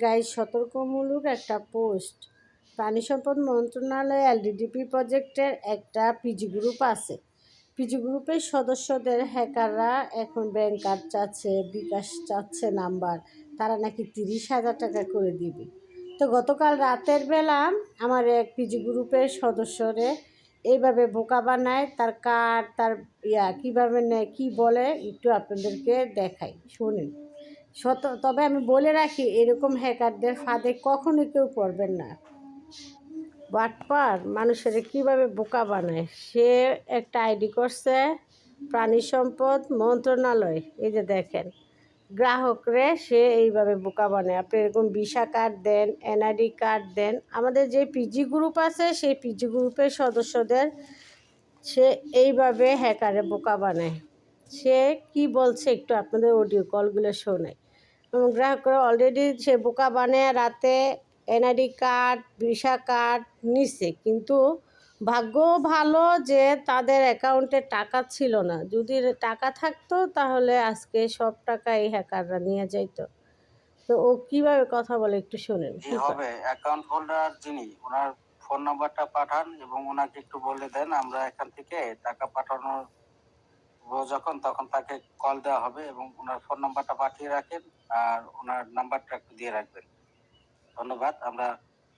Guys সতর্কমূলক একটা post. প্রাণী সম্পদ মন্ত্রণালয় এলডিডিপি প্রজেক্টের একটা পিজি গ্রুপ আছে। পিজি গ্রুপের সদস্যদের হ্যাকাররা এখন ব্যাংক কার্ড চাচ্ছে, বিকাশ চাচ্ছে নাম্বার। তারা নাকি 30,000 টাকা করে দিবে। তো গতকাল রাতের বেলা আমার এক পিজি গ্রুপের সদস্যরে এইভাবে বোকা বানায়, তার কার্ড তার কীভাবে নেয় কী বলে একটু আপনাদেরকে দেখাই, শুনেন। তবে আমি বলে রাখি, এরকম হ্যাকারদের ফাঁদে কখনোই কেউ পড়বেন না। বাটপার মানুষের কীভাবে বোকা বানায়। সে একটা আইডি করছে প্রাণী সম্পদ মন্ত্রণালয়, এই যে দেখেন, গ্রাহকরে সে এইভাবে বোকা বানায়। আপনি এরকম ভিসা কার্ড দেন, এনআইডি কার্ড দেন। আমাদের যে পিজি গ্রুপ আছে সেই পিজি গ্রুপের সদস্যদের সে এইভাবে হ্যাকারে বোকা বানায়। সে কি বলছে একটু আপনাদের অডিও কলগুলো শোনায়। এবং গ্রাহকরা অলরেডি সে বোকা বানায় রাতে এনআইডি কার্ড, ভিসা কার্ড নিছে, কিন্তু ভাগ্য ভালো যে তাদের অ্যাকাউন্টে টাকা ছিল না। যদি টাকা থাকতো তাহলে আজকে সব টাকা এই হ্যাকাররা নিয়ে যাইতো। তো ও কিভাবে কথা বলে একটু শোনেন। কি হবে, অ্যাকাউন্ট হোল্ডার যিনি, ওনার ফোন নাম্বারটা পাঠান এবং ওনাকে একটু বলে দেন আমরা এখান থেকে টাকা পাঠানোর যখন তখন তাকে কল দেওয়া হবে এবং ওনার ফোন নাম্বারটা পাঠিয়ে রাখেন আর ওনার নাম্বারটা একটু দিয়ে রাখবেন। ধন্যবাদ। আমরা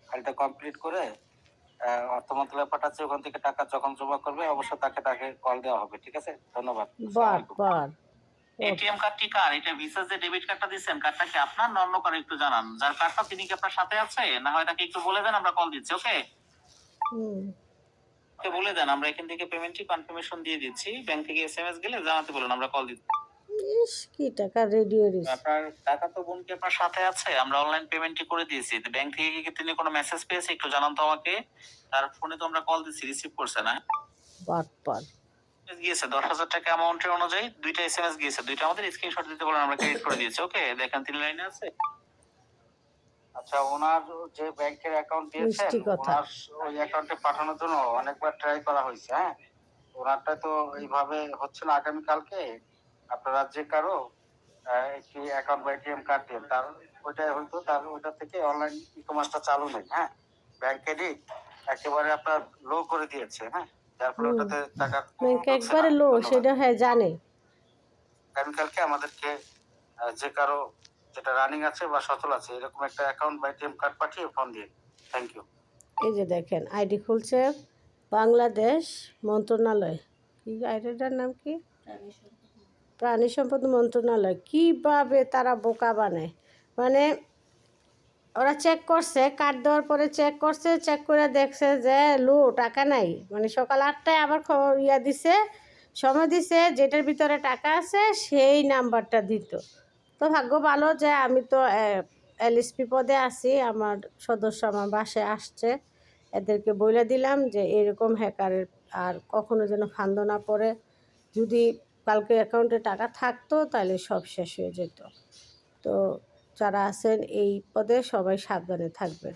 ফাইলটা কমপ্লিট করে অর্থ মন্ত্রণালয়ে পাঠাচ্ছি, ওখান থেকে টাকা যখন জমা করবে অবশ্যই তাকে কল দেওয়া হবে। ঠিক আছে, ধন্যবাদ। এটিএম কার্ডটি কার? এটা ভিসা যে ডেবিট কার্ডটা দিচ্ছেন, কার্ডটা কি আপনার না অন্য কারো একটু জানান। যার কার্ডটা তিনি কি আপনার সাথে আছে? না হয় তাকে একটু বলে দেন আমরা কল দিচ্ছি। ওকে, বলে দেন আমরা এখান থেকে পেমেন্টটি কনফার্মেশন দিয়ে দিচ্ছি। ব্যাংক থেকে এসএমএস গেলে জানাতে বলুন, আমরা কল দিচ্ছি। কি টাকা রেডিও আপনার টাকা তো বোন কি আপনার সাথে আছে? আমরা অনলাইন পেমেন্টই করে দিয়েছি। ব্যাংক থেকে কি তিনি কোনো মেসেজ পেয়েছে একটু জানান তো আমাকে। তার ফোনে তো আমরা কল দিচ্ছি, রিসিভ করছে না। বাটপার গিয়েছে 10,000 টাকা অ্যামাউন্টের অনুযায়ী দুইটা এসএমএস গিয়েছে, দুইটা আমাদের স্ক্রিনশট দিতে বলেন, আমরা ক্রেডিট করে দিয়েছি। ওকে, দেখেন তিনি লাইনে আছে। আচ্ছা, ওনার যে ব্যাংকের অ্যাকাউন্ট দিয়েছেন, ওনার ওই অ্যাকাউন্টে পাঠানোর জন্য অনেকবার ট্রাই করা হয়েছে। হ্যাঁ, ওনারটা তো এইভাবে হচ্ছে না। আগামীকালকে আপনারা যে কারো একটি অ্যাকাউন্ট বা এটিএম কার্ড দেন, তার ওইটাই হয়তো তার ওইটা থেকে অনলাইন ই কমার্সটা চালু নেই। হ্যাঁ, ব্যাংক ক্রেডিট একেবারে আপনার লো করে দিয়েছে। হ্যাঁ, যার ফলে ওটাতে টাকা একবারে লো, সেটা হ্যাঁ জানে। আগামীকালকে আমাদেরকে যে কারো যেটা রানিং আছে বা সচল আছে এরকম একটা অ্যাকাউন্ট বা এটিএম কার্ড পাঠিয়ে ফোন দিয়ে। Thank you. এই যে দেখেন আইডি খুলছে বাংলাদেশ মন্ত্রণালয়, কি আইডিটার নাম কি? প্রাণী সম্পদ মন্ত্রণালয়। কীভাবে তারা বোকা বানায়, মানে ওরা চেক করছে, কার্ড দেওয়ার পরে চেক করছে, চেক করে দেখছে যে লো, টাকা নাই। মানে সকাল 8টায় আবার দিছে, সময় দিছে, যেটার ভিতরে টাকা আছে সেই নাম্বারটা দিত। তো ভাগ্য ভালো যে আমি তো এলএসপি পদে আছি, আমার সদস্য আমার বাসায় আসছে, এদেরকে বলে দিলাম যে এরকম হ্যাকারের আর কখনো যেন ফান্দ না পড়ে। যদি কালকে অ্যাকাউন্টে টাকা থাকতো তাহলে সব শেষ হয়ে যেত। তো যারা আছেন এই পদে সবাই সাবধানে থাকবেন।